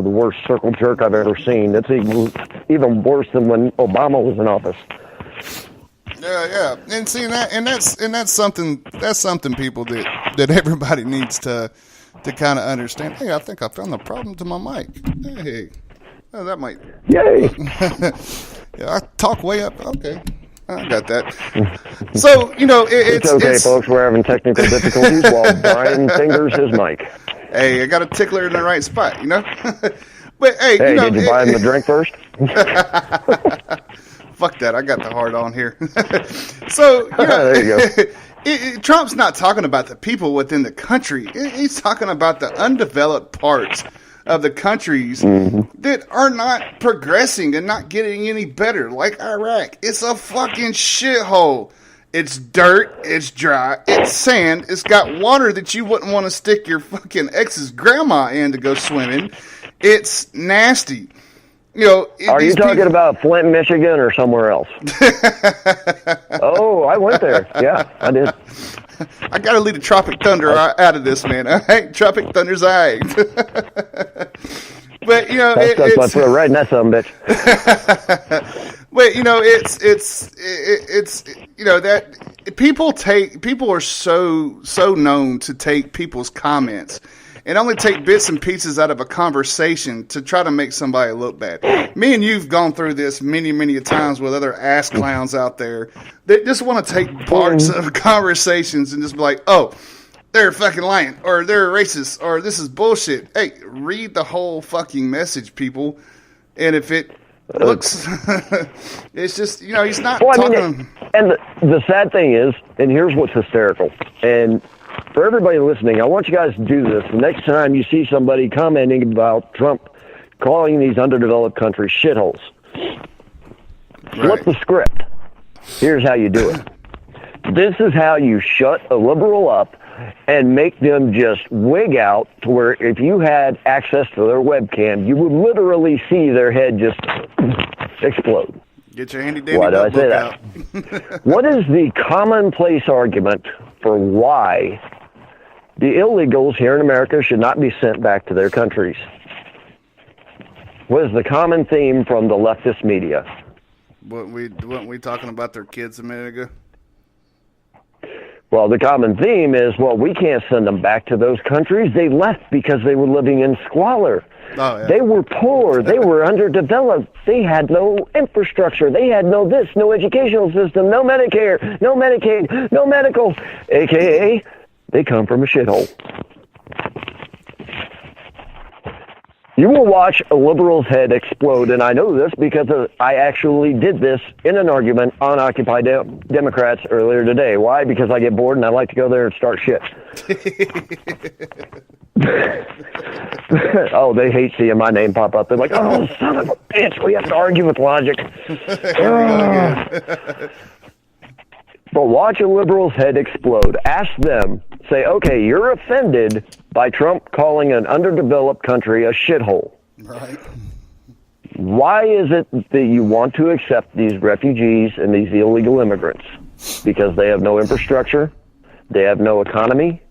the worst circle jerk I've ever seen. It's even worse than when Obama was in office. Yeah, and see that's something people that everybody needs to kind of understand. Hey, I think I found the problem to my mic. Hey, that might. Yay! Yeah, I talk way up. Okay, I got that. So it's okay, folks. We're having technical difficulties while Brian fingers his mic. Hey, I got a tickler in the right spot, But hey, did you buy him the drink first? Fuck that! I got the hard on here. So there you go. Trump's not talking about the people within the country. He's talking about the undeveloped parts of the countries that are not progressing and not getting any better, like Iraq. It's a fucking shithole. It's dirt, it's dry, it's sand, it's got water that you wouldn't want to stick your fucking ex's grandma in to go swimming. It's nasty. Are you talking about Flint, Michigan, or somewhere else? Oh, I went there. Yeah, I did. I gotta leave the Tropic Thunder out of this, man. All right, Tropic Thunder's all right. But that's my foot right in that son of a bitch. But it's that people are so known to take people's comments and only take bits and pieces out of a conversation to try to make somebody look bad. Me and you've gone through this many, many times with other ass clowns out there that just want to take parts of conversations and just be like, oh, they're fucking lying, or they're racist, or this is bullshit. Hey, read the whole fucking message, people. And if it looks, it's just, he's not talking. And the sad thing is, and here's what's hysterical, and for everybody listening, I want you guys to do this. The next time you see somebody commenting about Trump calling these underdeveloped countries shitholes, flip the script. Here's how you do it. This is how you shut a liberal up and make them just wig out to where if you had access to their webcam, you would literally see their head just explode. Get your handy dandy Why do I say out. that? What is the commonplace argument for why the illegals here in America should not be sent back to their countries? What is the common theme from the leftist media? Weren't we talking about their kids a minute ago? Well, the common theme is, we can't send them back to those countries. They left because they were living in squalor. Oh, yeah. They were poor. They were underdeveloped. They had no infrastructure. They had no educational system, no Medicare, no Medicaid, no medical, a.k.a. they come from a shithole. You will watch a liberal's head explode, and I know this because I actually did this in an argument on Occupy Democrats earlier today. Why? Because I get bored and I like to go there and start shit. Oh, they hate seeing my name pop up. They're like, oh, son of a bitch, we have to argue with logic. But watch a liberal's head explode. Ask them, say, okay, you're offended by Trump calling an underdeveloped country a shithole. Right. Why is it that you want to accept these refugees and these illegal immigrants? Because they have no infrastructure, they have no economy,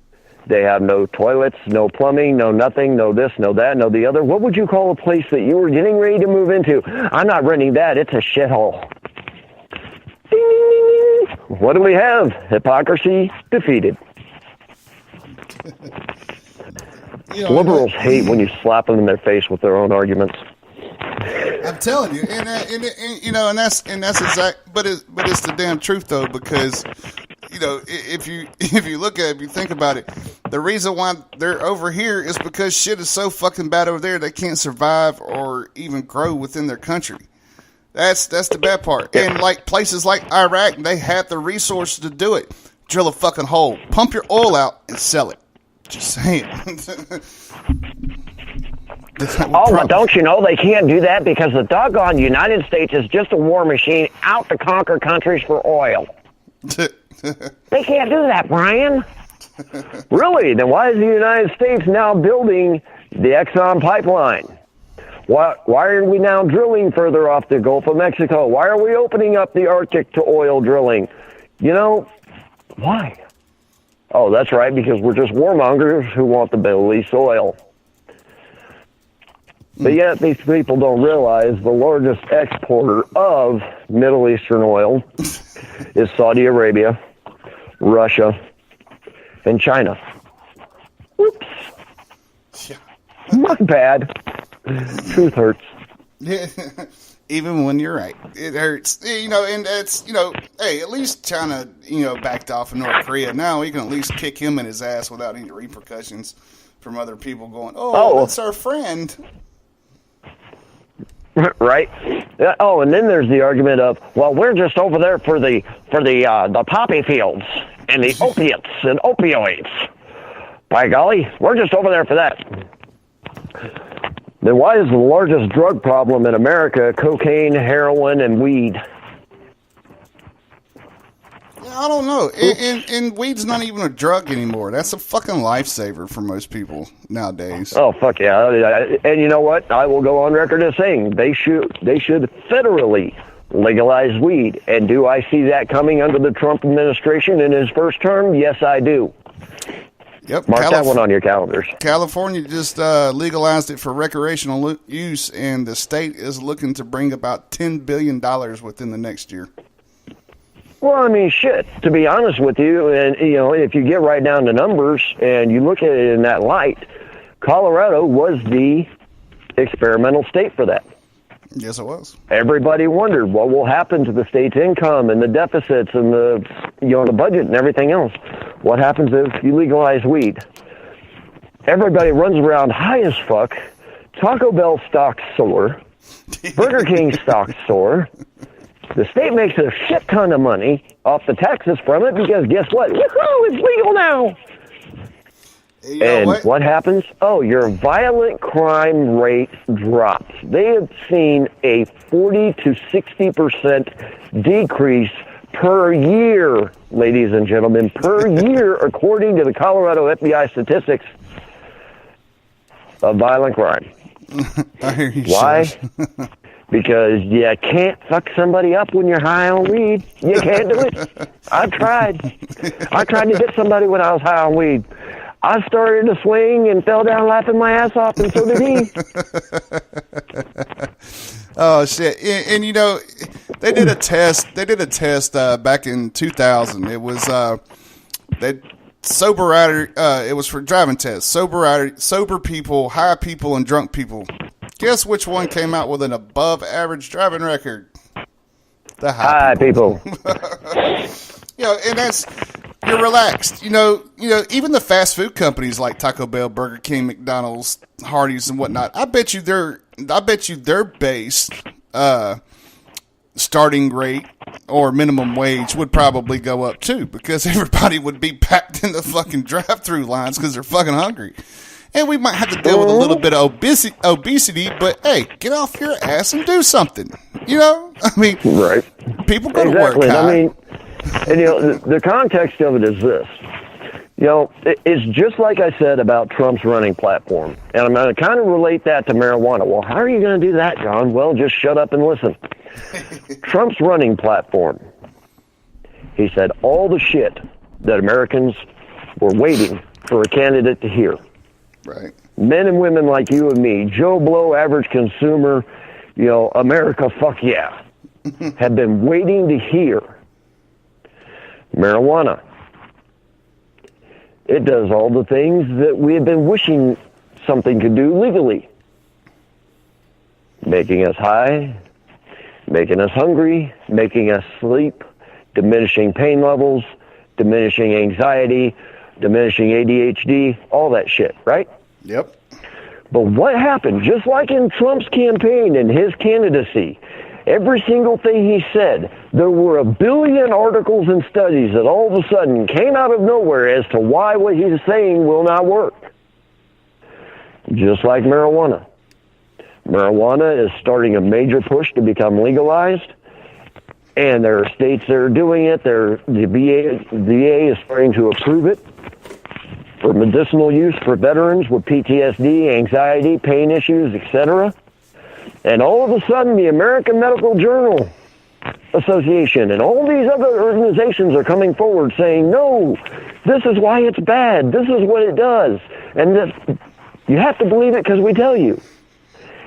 they have no toilets, no plumbing, no nothing, no this, no that, no the other. What would you call a place that you were getting ready to move into? I'm not renting that, it's a shithole. What do we have? Hypocrisy defeated. Liberals hate when you slap them in their face with their own arguments. I'm telling you, and that's exact. But it's the damn truth though, because if you look at it, if you think about it, the reason why they're over here is because shit is so fucking bad over there they can't survive or even grow within their country. That's the bad part. And like places like Iraq, they have the resources to do it. Drill a fucking hole, pump your oil out, and sell it. Just saying. But don't you know they can't do that because the doggone United States is just a war machine out to conquer countries for oil. They can't do that, Brian. Really? Then why is the United States now building the Exxon pipeline? Why are we now drilling further off the Gulf of Mexico? Why are we opening up the Arctic to oil drilling? Why? Oh, that's right, because we're just warmongers who want the Middle East oil. But yet these people don't realize the largest exporter of Middle Eastern oil is Saudi Arabia, Russia, and China. Whoops. Yeah. My bad. Truth hurts. Yeah. Even when you're right, it hurts. And that's, hey, at least China, backed off of North Korea. Now we can at least kick him in his ass without any repercussions from other people going, that's our friend. Right. Oh, and then there's the argument of, well, we're just over there for the poppy fields and the opiates and opioids. By golly, we're just over there for that. Then why is the largest drug problem in America cocaine, heroin, and weed? I don't know. And weed's not even a drug anymore. That's a fucking lifesaver for most people nowadays. Oh, fuck yeah. And you know what? I will go on record as saying they should federally legalize weed. And do I see that coming under the Trump administration in his first term? Yes, I do. Yep. Mark that one on your calendars. California just legalized it for recreational use, and the state is looking to bring about $10 billion within the next year. Well, I mean, shit, to be honest with you, and, if you get right down to numbers and you look at it in that light, Colorado was the experimental state for that. Yes, it was. Everybody wondered what will happen to the state's income and the deficits and the budget and everything else. What happens if you legalize weed? Everybody runs around high as fuck. Taco Bell stocks soar. Burger King stocks soar. The state makes a shit ton of money off the taxes from it because guess what? Woohoo! It's legal now. And what happens? Oh, your violent crime rate drops. They have seen a 40 to 60% decrease per year, ladies and gentlemen, per year, according to the Colorado FBI statistics of violent crime. I hear you. Why? Because you can't fuck somebody up when you're high on weed. You can't do it. I tried. I tried to hit somebody when I was high on weed. I started to swing and fell down laughing my ass off, and so did he. Oh shit! And they did a test. They did a test back in 2000. It was sober rider. It was for driving tests. Sober people, high people, and drunk people. Guess which one came out with an above average driving record? The high people. And that's. You're relaxed. Even the fast food companies like Taco Bell, Burger King, McDonald's, Hardee's, and whatnot. I bet you their base starting rate or minimum wage would probably go up too, because everybody would be packed in the fucking drive-through lines because they're fucking hungry. And we might have to deal with a little bit of obesity, but hey, get off your ass and do something. I mean, right? People go to work. I mean. And, the context of it is this. It's just like I said about Trump's running platform. And I'm going to kind of relate that to marijuana. Well, how are you going to do that, John? Well, just shut up and listen. Trump's running platform, he said all the shit that Americans were waiting for a candidate to hear. Right. Men and women like you and me, Joe Blow, average consumer, America, fuck yeah, have been waiting to hear. Marijuana. It does all the things that we have been wishing something could do legally. Making us high, making us hungry, making us sleep, diminishing pain levels, diminishing anxiety, diminishing ADHD, all that shit, right? Yep. But what happened, just like in Trump's campaign and his candidacy, every single thing he said, there were a billion articles and studies that all of a sudden came out of nowhere as to why what he's saying will not work. Just like marijuana. Marijuana is starting a major push to become legalized, and there are states that are doing it. The VA is starting to approve it for medicinal use for veterans with PTSD, anxiety, pain issues, etc. And all of a sudden, the American Medical Journal Association and all these other organizations are coming forward saying, no, this is why it's bad. This is what it does. And you have to believe it because we tell you.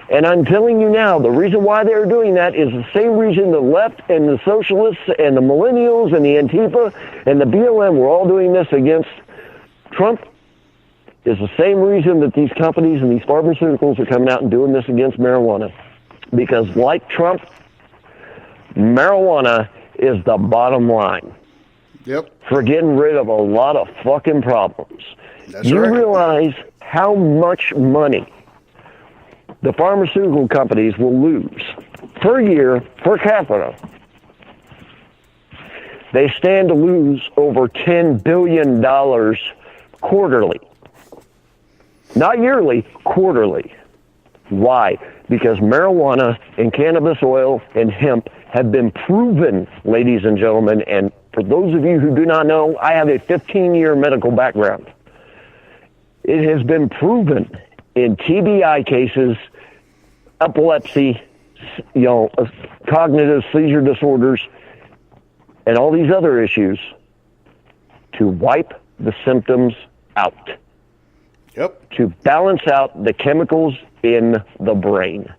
And I'm telling you now, the reason why they're doing that is the same reason the left and the socialists and the millennials and the Antifa and the BLM were all doing this against Trump, is the same reason that these companies and these pharmaceuticals are coming out and doing this against marijuana. Because like Trump, marijuana is the bottom line. Yep. For getting rid of a lot of fucking problems. That's you right. realize how much money the pharmaceutical companies will lose per year, per capita. They stand to lose over $10 billion quarterly. Not yearly, quarterly. Why? Because marijuana and cannabis oil and hemp have been proven, ladies and gentlemen, and for those of you who do not know, I have a 15-year medical background. It has been proven in TBI cases, epilepsy, cognitive seizure disorders, and all these other issues to wipe the symptoms out. Yep. To balance out the chemicals in the brain.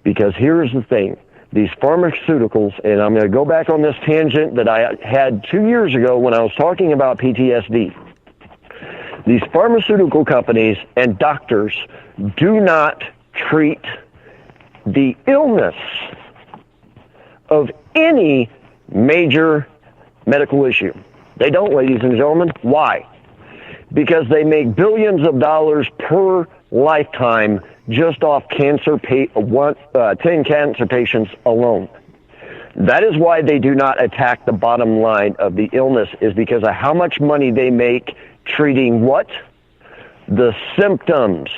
Because here's the thing. These pharmaceuticals, and I'm going to go back on this tangent that I had 2 years ago when I was talking about PTSD. These pharmaceutical companies and doctors do not treat the illness of any major medical issue. They don't, ladies and gentlemen. Why? Because they make billions of dollars per lifetime just off 10 cancer patients alone. That is why they do not attack the bottom line of the illness, is because of how much money they make treating what? The symptoms.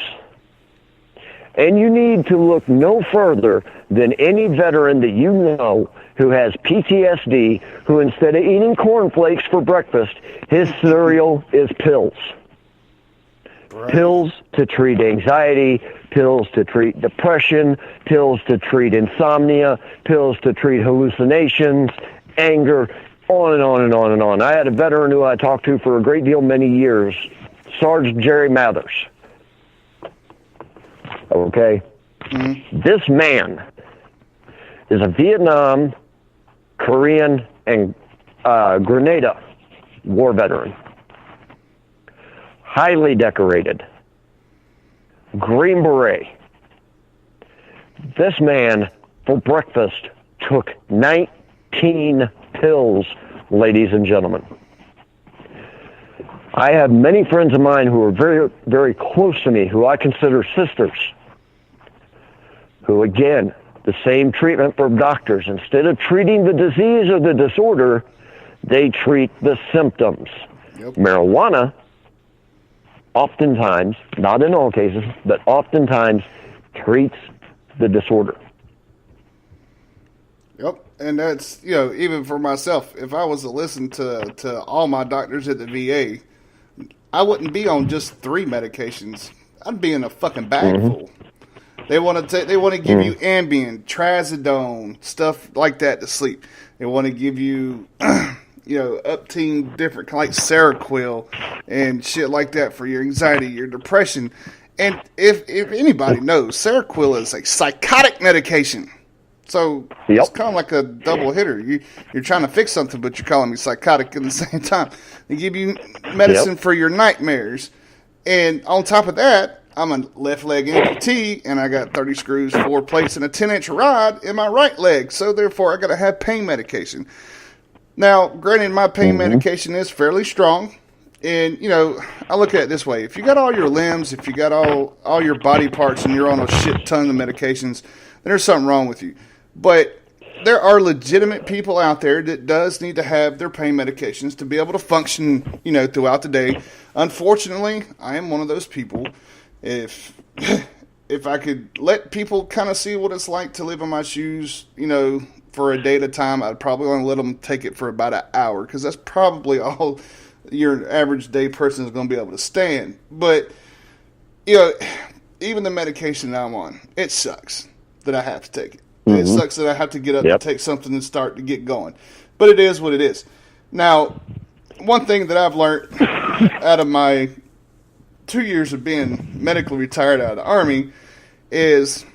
And you need to look no further than any veteran that you know who has PTSD, who instead of eating cornflakes for breakfast, his cereal is pills. Right. Pills to treat anxiety, pills to treat depression, pills to treat insomnia, pills to treat hallucinations, anger, on and on and on and on. I had a veteran who I talked to for a great deal, many years, Sergeant Jerry Mathers. Okay? Mm-hmm. This man is a Vietnam, Korean, and Grenada war veteran. Highly decorated. Green Beret. This man, for breakfast, took 19 pills, ladies and gentlemen. I have many friends of mine who are very, very close to me, who I consider sisters, who, again, the same treatment from doctors. Instead of treating the disease or the disorder, they treat the symptoms. Yep. Marijuana, oftentimes, not in all cases, but oftentimes treats the disorder. Yep, and that's, even for myself, if I was to listen to all my doctors at the VA, I wouldn't be on just 3 medications. I'd be in a fucking bag full. They want to give you Ambien, Trazodone, stuff like that to sleep. They want to give you, upteen different, like Seroquel and shit like that for your anxiety, your depression. And if anybody knows, Seroquel is a psychotic medication. So it's kind of like a double hitter. You're trying to fix something, but you're calling me psychotic at the same time. They give you medicine for your nightmares. And on top of that, I'm a left leg amputee, and I got 30 screws, 4 plates, and a 10-inch rod in my right leg. So therefore, I got to have pain medication. Now, granted, my pain medication is fairly strong. And, I look at it this way. If you got all your limbs, if you got all your body parts, and you're on a shit ton of medications, then there's something wrong with you. But there are legitimate people out there that does need to have their pain medications to be able to function, throughout the day. Unfortunately, I am one of those people. If I could let people kind of see what it's like to live in my shoes, for a day at a time, I'd probably only let them take it for about an hour, because that's probably all your average day person is going to be able to stand. But, even the medication that I'm on, it sucks that I have to take it. It sucks that I have to get up and take something and start to get going. But it is what it is. Now, one thing that I've learned out of my 2 years of being medically retired out of the Army is